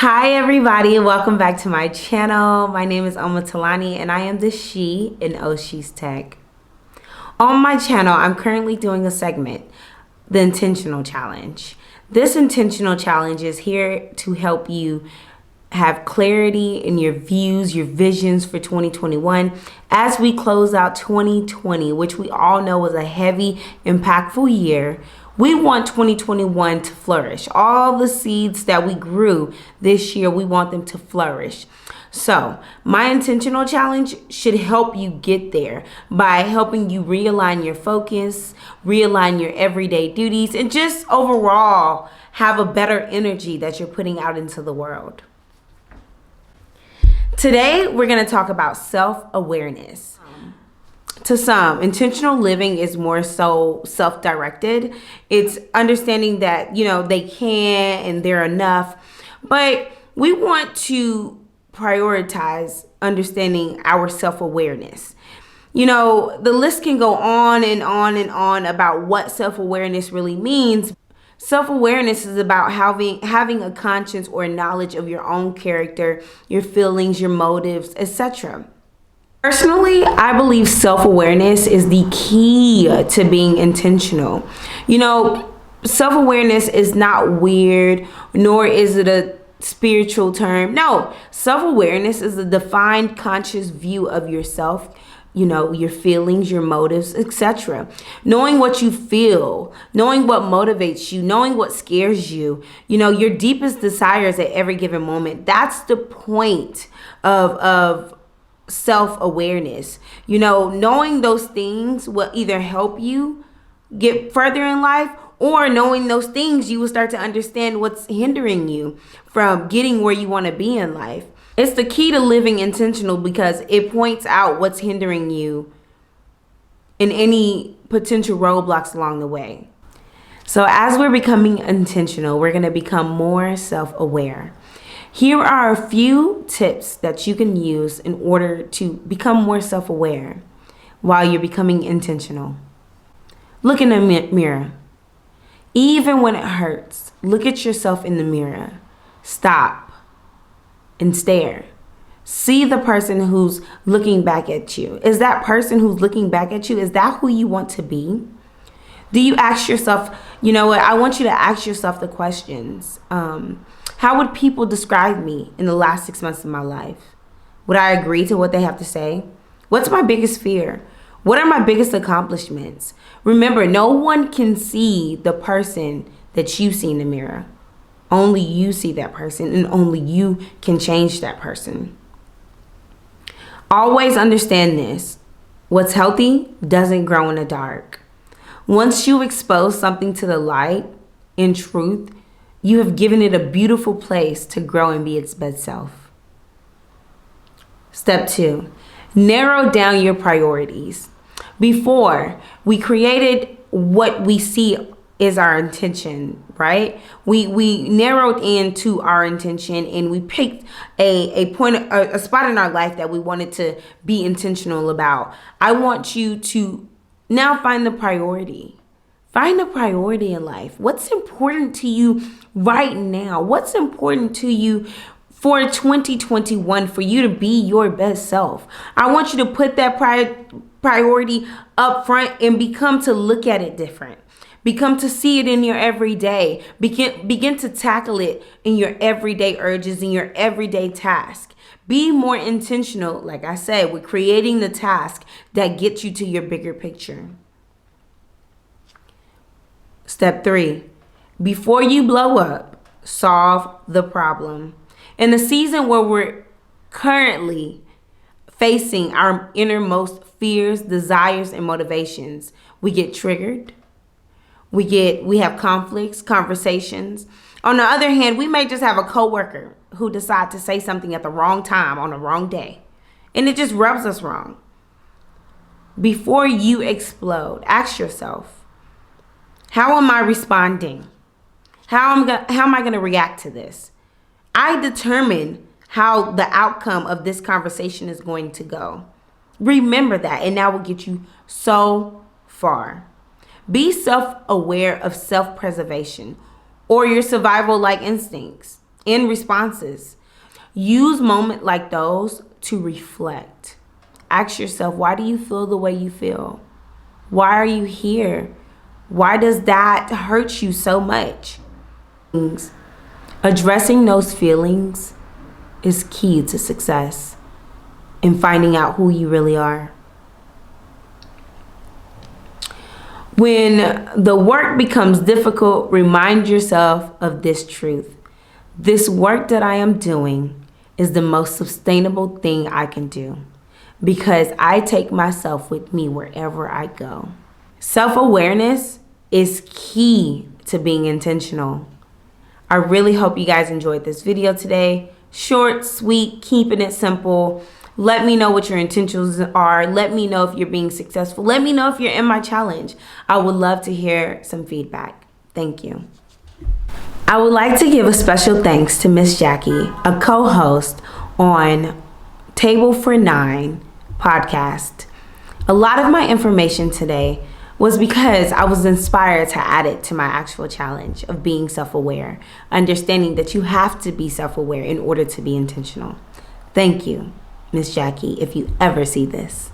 Hi everybody, welcome back to my channel. My name is Oma Talani and I am the She in She's Tech. On my channel, I'm currently doing a segment, the Intentional Challenge. This Intentional Challenge is here to help you have clarity in your views, your visions for 2021 as we close out 2020, which we all know was a heavy, impactful year. We want 2021 to flourish. All the seeds that we grew this year, we want them to flourish. So my intentional challenge should help you get there by helping you realign your focus, realign your everyday duties, and just overall have a better energy that you're putting out into the world. Today, we're going to talk about self-awareness. To some, intentional living is more so self-directed. It's understanding that, they can and they're enough. But we want to prioritize understanding our self-awareness. The list can go on and on and on about what self-awareness really means. Self-awareness is about having a conscience or knowledge of your own character, your feelings, your motives, etc. Personally, I believe self-awareness is the key to being intentional. Self-awareness is not weird, nor is it a spiritual term. No, self-awareness is a defined, conscious view of yourself, your feelings, your motives, etc. Knowing what you feel, knowing what motivates you, knowing what scares you, your deepest desires at every given moment. That's the point of self-awareness. Knowing those things will either help you get further in life, or knowing those things, you will start to understand what's hindering you from getting where you want to be in life. It's the key to living intentional because it points out what's hindering you in any potential roadblocks along the way. So as we're becoming intentional, we're going to become more self-aware. Here are a few tips that you can use in order to become more self-aware while you're becoming intentional. Look in the mirror. Even when it hurts, look at yourself in the mirror. Stop and stare. See the person who's looking back at you. Is that person who's looking back at you, is that who you want to be? Do you ask yourself, I want you to ask yourself the questions. How would people describe me in the last 6 months of my life? Would I agree to what they have to say? What's my biggest fear? What are my biggest accomplishments? Remember, no one can see the person that you see in the mirror. Only you see that person, and only you can change that person. Always understand this. What's healthy doesn't grow in the dark. Once you expose something to the light, in truth, you have given it a beautiful place to grow and be its best self. Step 2, narrow down your priorities. Before, we created what we see is our intention, right? We narrowed into our intention and we picked a spot in our life that we wanted to be intentional about. I want you to now find the priority. Find a priority in life. What's important to you right now? What's important to you for 2021 for you to be your best self? I want you to put that priority up front and become to look at it different. Become to see it in your everyday. Begin to tackle it in your everyday urges, in your everyday task. Be more intentional, like I said, with creating the task that gets you to your bigger picture. Step 3, before you blow up, solve the problem. In the season where we're currently facing our innermost fears, desires, and motivations, we get triggered. We have conflicts, conversations. On the other hand, we may just have a coworker who decide to say something at the wrong time on the wrong day, and it just rubs us wrong. Before you explode, ask yourself, how am I responding? How am I going to react to this? I determine how the outcome of this conversation is going to go. Remember that, and that will get you so far. Be self-aware of self-preservation or your survival-like instincts. in responses. Use moments like those to reflect. Ask yourself, why do you feel the way you feel? Why are you here? Why does that hurt you so much? Addressing those feelings is key to success in finding out who you really are. When the work becomes difficult, remind yourself of this truth. This work that I am doing is the most sustainable thing I can do because I take myself with me wherever I go. Self-awareness is key to being intentional. I really hope you guys enjoyed this video today. Short, sweet, keeping it simple. Let me know what your intentions are. Let me know if you're being successful. Let me know if you're in my challenge. I would love to hear some feedback. Thank you. I would like to give a special thanks to Miss Jackie, a co-host on Table for Nine podcast. A lot of my information today was because I was inspired to add it to my actual challenge of being self-aware, understanding that you have to be self-aware in order to be intentional. Thank you, Miss Jackie, if you ever see this.